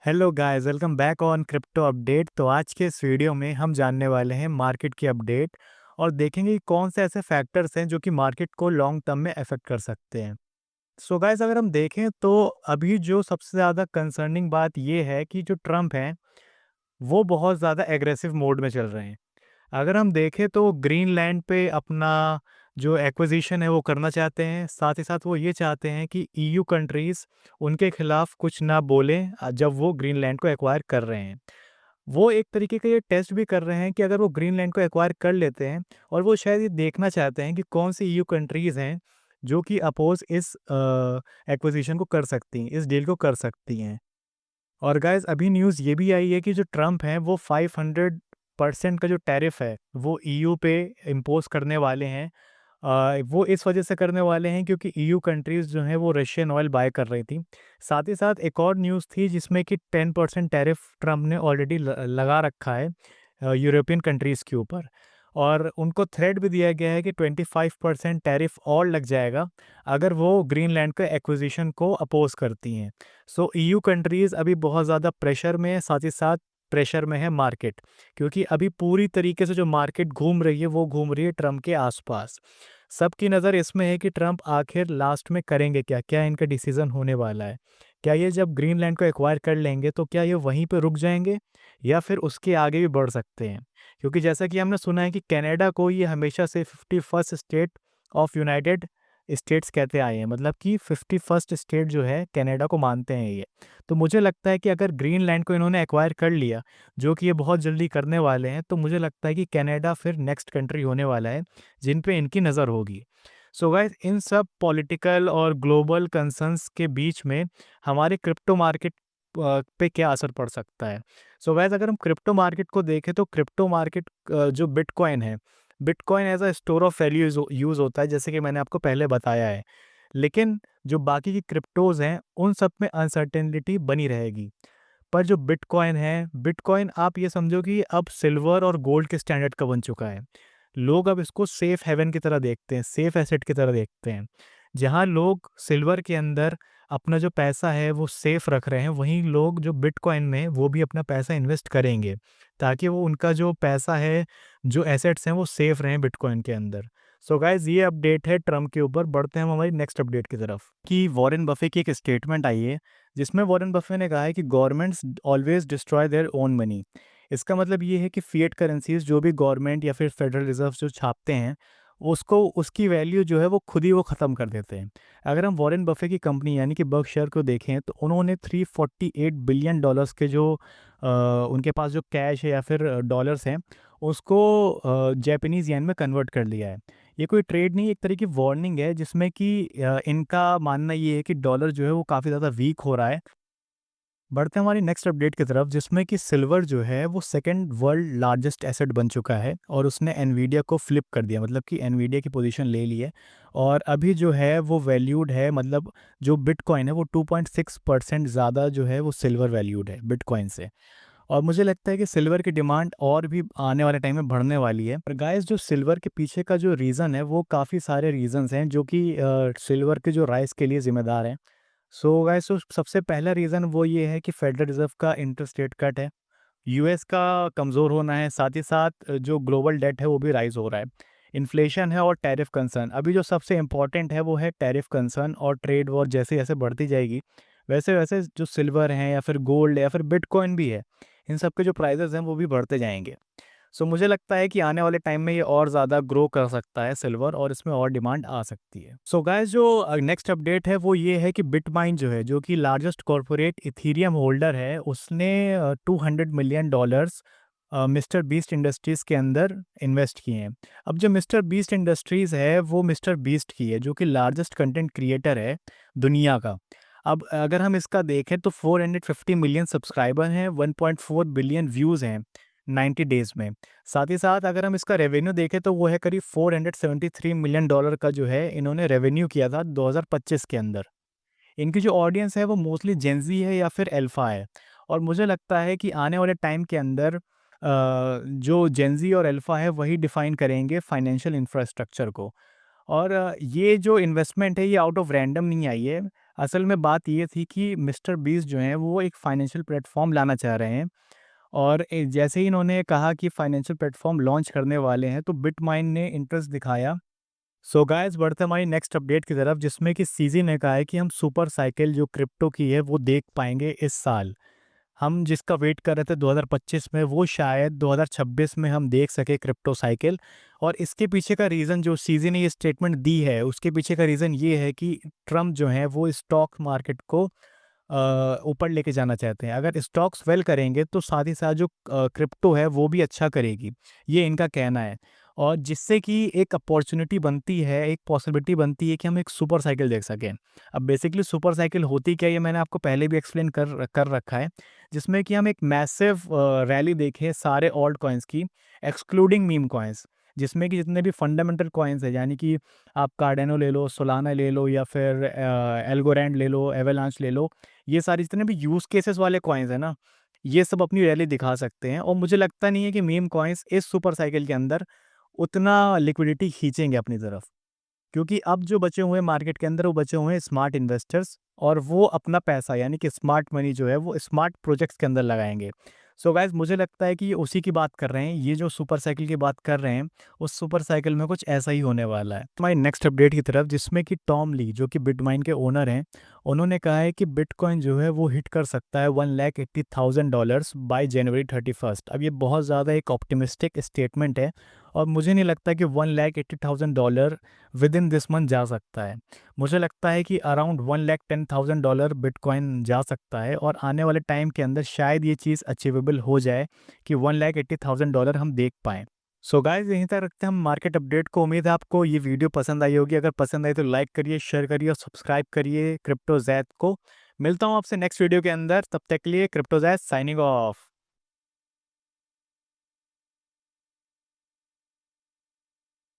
Hello guys, welcome back on crypto update. तो आज के इस वीडियो में हम जानने वाले हैं मार्केट की अपडेट और देखेंगे कि कौन से ऐसे फैक्टर्स हैं जो कि मार्केट को लॉन्ग टर्म में अफेक्ट कर सकते हैं। सो गाइस, अगर हम देखें तो अभी जो सबसे ज़्यादा कंसर्निंग बात ये है कि जो ट्रम्प हैं वो बहुत ज़्यादा एग्रेसिव मोड में चल रहे हैं। अगर हम देखें तो ग्रीनलैंड पे अपना जो एक्विजिशन है वो करना चाहते हैं। साथ ही साथ वो ये चाहते हैं कि ईयू कंट्रीज़ उनके खिलाफ कुछ ना बोलें जब वो ग्रीनलैंड को एक्वायर कर रहे हैं। वो एक तरीके का ये टेस्ट भी कर रहे हैं कि अगर वो ग्रीनलैंड को एक्वायर कर लेते हैं और वो शायद ये देखना चाहते हैं कि कौन सी ईयू कंट्रीज़ हैं जो कि अपोज़ इस एक्विजिशन को कर सकती हैं, इस डील को कर सकती हैं। और गाइस, अभी न्यूज़ ये भी आई है कि जो ट्रम्प हैं वो 500% का जो टैरिफ है वो ईयू पे इम्पोज करने वाले हैं। वो इस वजह से करने वाले हैं क्योंकि ईयू कंट्रीज़ जो हैं वो रशियन ऑयल बाय कर रही थी। साथ ही साथ एक और न्यूज़ थी जिसमें कि 10% टैरिफ ट्रम्प ने ऑलरेडी लगा रखा है यूरोपियन कंट्रीज़ के ऊपर। और उनको थ्रेट भी दिया गया है कि 25% टैरिफ और लग जाएगा अगर वो ग्रीनलैंड के एक्विजिशन को अपोज करती हैं। सो ईयू कंट्रीज़ अभी बहुत ज़्यादा प्रेशर में है, साथ ही साथ प्रेशर में है मार्केट, क्योंकि अभी पूरी तरीके से जो मार्केट घूम रही है वो घूम रही है ट्रम्प के आसपास। सबकी नज़र इसमें है कि ट्रम्प आखिर लास्ट में करेंगे क्या, क्या इनका डिसीजन होने वाला है। क्या ये जब ग्रीनलैंड को एक्वायर कर लेंगे तो क्या ये वहीं पे रुक जाएंगे या फिर उसके आगे भी बढ़ सकते हैं। क्योंकि जैसा कि हमने सुना है कि कनाडा को ये हमेशा से 51st state of United states कहते आए हैं, मतलब कि 51st स्टेट जो है कनाडा को मानते हैं ये। तो मुझे लगता है कि अगर ग्रीनलैंड को इन्होंने एक्वायर कर लिया, जो कि ये बहुत जल्दी करने वाले हैं, तो मुझे लगता है कि कनाडा फिर नेक्स्ट कंट्री होने वाला है जिन पे इनकी नज़र होगी। सो गाइस, इन सब पॉलिटिकल और ग्लोबल कंसर्न्स के बीच में हमारे क्रिप्टो मार्केट पे क्या असर पड़ सकता है। सो गाइस, अगर हम क्रिप्टो मार्केट को देखें तो क्रिप्टो मार्केट जो बिटकॉइन है, bitcoin as a store of value use होता है, जैसे कि मैंने आपको पहले बताया है। लेकिन जो बाकी की क्रिप्टोज़ हैं उन सब में अनसर्टेनिटी बनी रहेगी। पर जो बिटकॉइन है, बिटकॉइन आप ये समझो कि अब सिल्वर और गोल्ड के स्टैंडर्ड का बन चुका है। लोग अब इसको सेफ हेवन की तरह देखते हैं, सेफ एसेट की तरह देखते हैं। जहाँ लोग सिल्वर के अंदर अपना जो पैसा है वो सेफ रख रहे हैं, वहीं लोग जो बिटकॉइन में वो भी अपना पैसा इन्वेस्ट करेंगे, ताकि वो उनका जो पैसा है, जो एसेट्स हैं वो सेफ रहें बिटकॉइन के अंदर। सो गाइज़, ये अपडेट है ट्रम्प के ऊपर। बढ़ते हैं हम हमारी नेक्स्ट अपडेट की तरफ कि वॉरेन बफे की एक स्टेटमेंट आई है जिसमें वॉरेन बफे ने कहा है कि governments always destroy their own money. इसका मतलब ये है कि फिएट करेंसीज जो भी गवर्नमेंट या फिर फेडरल रिजर्व जो छापते हैं, उसको उसकी वैल्यू जो है वो खुद ही वो ख़त्म कर देते हैं। अगर हम वॉरेन बफे की कंपनी यानी कि बर्कशायर को देखें तो उन्होंने 348 बिलियन डॉलर्स के जो उनके पास जो कैश है या फिर डॉलर्स हैं, उसको जैपनीज़ येन में कन्वर्ट कर लिया है। ये कोई ट्रेड नहीं, एक तरह की वार्निंग है जिसमें कि इनका मानना ये है कि डॉलर जो है वो काफ़ी ज़्यादा वीक हो रहा है। बढ़ते हैं हमारी नेक्स्ट अपडेट की तरफ, जिसमें कि सिल्वर जो है वो सेकंड वर्ल्ड लार्जेस्ट एसेट बन चुका है और उसने एनवीडिया को फ्लिप कर दिया, मतलब कि एनवीडिया की पोजीशन ले ली है। और अभी जो है वो वैल्यूड है, मतलब जो बिटकॉइन है वो 2.6% ज़्यादा जो है वो सिल्वर वैल्यूड है बिटकॉइन से। और मुझे लगता है कि सिल्वर की डिमांड और भी आने वाले टाइम में बढ़ने वाली है। पर गाइस, जो सिल्वर के पीछे का जो रीज़न है वो काफ़ी सारे रीज़न्स हैं जो कि सिल्वर के जो राइज़ के लिए ज़िम्मेदार हैं। सो गाइस, तो सबसे पहला रीज़न वो ये है कि फेडरल रिज़र्व का इंटरेस्ट रेट कट है, यूएस का कमज़ोर होना है, साथ ही साथ जो ग्लोबल डेट है वो भी राइज़ हो रहा है। इन्फ्लेशन है और टैरिफ कंसर्न। अभी जो सबसे इम्पोर्टेंट है वो है टैरिफ कंसर्न, और ट्रेड वॉर जैसे-जैसे बढ़ती जाएगी, वैसे-वैसे जो सिल्वर है या फिर गोल्ड या फिर बिटकॉइन भी है, इन सब के जो प्राइसेज़ हैं वो भी बढ़ते जाएँगे। सो मुझे लगता है कि आने वाले टाइम में ये और ज़्यादा ग्रो कर सकता है सिल्वर, और इसमें और डिमांड आ सकती है। सो गाइस, जो नेक्स्ट अपडेट है वो ये है कि बिटमाइन जो है, जो कि लार्जेस्ट कॉर्पोरेट इथीरियम होल्डर है, उसने $200 मिलियन मिस्टर बीस्ट इंडस्ट्रीज़ के अंदर इन्वेस्ट किए हैं। अब जो मिस्टर बीस्ट इंडस्ट्रीज़ है वो मिस्टर बीस्ट की है, जो कि लार्जेस्ट कंटेंट क्रिएटर है दुनिया का। अब अगर हम इसका देखें तो 450 मिलियन सब्सक्राइबर हैं, 1.4 बिलियन व्यूज़ हैं 90 डेज़ में। साथ ही साथ अगर हम इसका रेवेन्यू देखें तो वो है करीब $473 मिलियन का जो है इन्होंने रेवेन्यू किया था 2025 के अंदर। इनकी जो ऑडियंस है वो मोस्टली जेनज़ी है या फिर अल्फ़ा है, और मुझे लगता है कि आने वाले टाइम के अंदर जो जेनज़ी और अल्फ़ा है वही डिफ़ाइन करेंगे फाइनेंशियल इंफ्रास्ट्रक्चर को। और ये जो इन्वेस्टमेंट है ये आउट ऑफ रैंडम नहीं आई है। असल में बात ये थी कि मिस्टर बीस्ट जो हैं वो एक फाइनेंशियल प्लेटफ़ॉर्म लाना चाह रहे हैं और जैसे ही इन्होंने कहा कि फाइनेंशियल प्लेटफ़ॉर्म लॉन्च करने वाले हैं, तो बिटमाइन ने इंटरेस्ट दिखाया। सो गाइस बढ़ते हैं हमारी नेक्स्ट अपडेट की तरफ, जिसमें कि सीजी ने कहा है कि हम सुपर साइकिल जो क्रिप्टो की है वो देख पाएंगे इस साल। हम जिसका वेट कर रहे थे 2025 में, वो शायद 2026 में हम देख सके क्रिप्टो साइकिल। और इसके पीछे का रीज़न जो सीजी ने ये स्टेटमेंट दी है, उसके पीछे का रीज़न ये है कि ट्रम्प जो है वो स्टॉक मार्केट को ऊपर लेके जाना चाहते हैं। अगर स्टॉक्स फेल करेंगे तो साथ ही साथ जो क्रिप्टो है वो भी अच्छा करेगी, ये इनका कहना है। और जिससे कि एक अपॉर्चुनिटी बनती है, एक पॉसिबिलिटी बनती है कि हम एक सुपर साइकिल देख सकें। अब बेसिकली सुपर साइकिल होती क्या है, ये मैंने आपको पहले भी एक्सप्लेन कर रखा है, जिसमें कि हम एक मैसिव रैली देखें सारे ऑल्ट कॉइन्स की, एक्सक्लूडिंग मीम कॉइन्स, जिसमें कि जितने भी फंडामेंटल कॉइन्स हैं, यानी कि आप कार्डेनो ले लो, सोलाना ले लो, या फिर एल्गोरैंड ले लो, एवेलांच ले लो, ये सारे जितने भी यूज़ केसेस वाले कॉइन्स हैं ना, ये सब अपनी रैली दिखा सकते हैं। और मुझे लगता नहीं है कि मीम कॉइन्स इस सुपर साइकिल के अंदर उतना लिक्विडिटी खींचेंगे अपनी तरफ, क्योंकि अब जो बचे हुए हैं मार्केट के अंदर, वो बचे हुए हैं स्मार्ट इन्वेस्टर्स, और वो अपना पैसा यानी कि स्मार्ट मनी जो है वो स्मार्ट प्रोजेक्ट्स के अंदर लगाएंगे। सो गाइज मुझे लगता है कि ये उसी की बात कर रहे हैं, ये जो सुपर साइकिल की बात कर रहे हैं, उस सुपर साइकिल में कुछ ऐसा ही होने वाला है। तो हमारी नेक्स्ट अपडेट की तरफ, जिसमें कि टॉम ली जो कि बिटमाइन के ओनर हैं, उन्होंने कहा है कि बिटकॉइन जो है वो हिट कर सकता है $180,000 बाय जनवरी 31। अब ये बहुत ज़्यादा एक ऑप्टिमिस्टिक स्टेटमेंट है, और मुझे नहीं लगता कि $180,000 विद इन दिस मंथ जा सकता है। मुझे लगता है कि अराउंड $110,000 बिटकॉइन जा सकता है, और आने वाले टाइम के अंदर शायद ये चीज़ अचीवेबल हो जाए कि $180,000 हम देख पाएँ। सो गाइस यहीं तक रखते हैं हम मार्केट अपडेट को। उम्मीद है आपको ये वीडियो पसंद आई होगी। अगर पसंद आई तो लाइक करिए, शेयर करिए और सब्सक्राइब करिए क्रिप्टो ज़ैद को। मिलता हूँ आपसे नेक्स्ट वीडियो के अंदर, तब तक के लिए क्रिप्टो ज़ैद साइनिंग ऑफ।